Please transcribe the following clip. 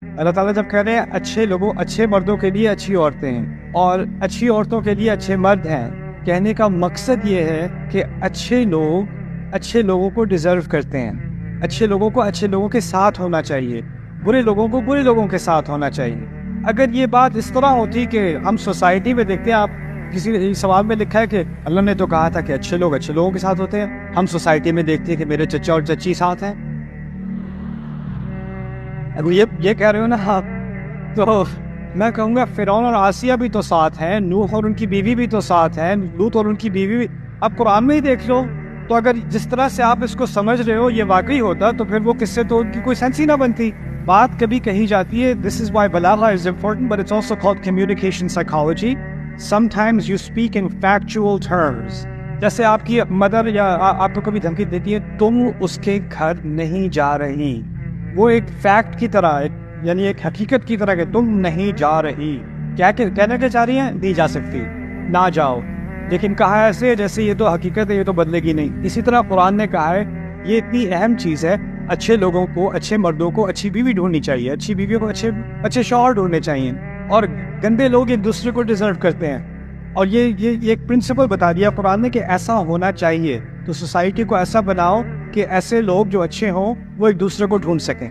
اللہ تعالیٰ جب کہہ رہے ہیں اچھے لوگوں اچھے مردوں کے لیے اچھی عورتیں ہیں اور اچھی عورتوں کے لیے اچھے مرد ہیں، کہنے کا مقصد یہ ہے کہ اچھے لوگ اچھے لوگوں کو ڈیزرو کرتے ہیں، اچھے لوگوں کو اچھے لوگوں کے ساتھ ہونا چاہیے، برے لوگوں کو برے لوگوں کے ساتھ ہونا چاہیے۔ اگر یہ بات اس طرح ہوتی کہ ہم سوسائٹی میں دیکھتے ہیں، آپ کسی سوال میں لکھا ہے کہ اللہ نے تو کہا تھا کہ اچھے لوگ اچھے لوگوں کے ساتھ ہوتے ہیں، ہم سوسائٹی میں دیکھتے ہیں کہ میرے چچا اور چچی ساتھ ہیں، اب یہ کہہ رہے ہو نا آپ، تو میں کہوں گا فرعون اور آسیہ بھی تو ساتھ ہیں، نوح اور ان کی بیوی بھی تو ساتھ ہیں، لوط اور ان کی بیوی بھی۔ اب قرآن میں ہی دیکھ لو، تو اگر جس طرح سے آپ اس کو سمجھ رہے ہو یہ واقعی ہوتا تو پھر وہ قصے تو ان کی کوئی سینس ہی نہ بنتی۔ بات کبھی کہی جاتی ہے دس از وائی بلاغہ is important but it's also called communication psychology, sometimes you speak in factual terms. جیسے آپ کی مدر یا آپ کو کبھی دھمکی دیتی ہے تم اس کے گھر نہیں جا رہی، وہ ایک فیکٹ کی طرح یعنی ایک حقیقت کی طرح کہ تم نہیں جا رہی، کیا کہنا کیا چاہ رہی ہیں؟ نہیں جا سکتی، نہ جاؤ، لیکن کہا ایسے جیسے یہ تو حقیقت ہے، یہ تو بدلے گی نہیں۔ اسی طرح قرآن نے کہا ہے یہ اتنی اہم چیز ہے، اچھے لوگوں کو اچھے مردوں کو اچھی بیوی ڈھونڈنی چاہیے، اچھی بیویوں کو اچھے شوہر ڈھونڈنے چاہیے، اور گندے لوگ ایک دوسرے کو ڈیزرو کرتے ہیں۔ اور یہ ایک پرنسپل بتا دیا قرآن نے کہ ایسا ہونا چاہیے، تو سوسائٹی کو ایسا بناؤ کہ ایسے لوگ جو اچھے ہوں وہ ایک دوسرے کو ڈھونڈ سکیں۔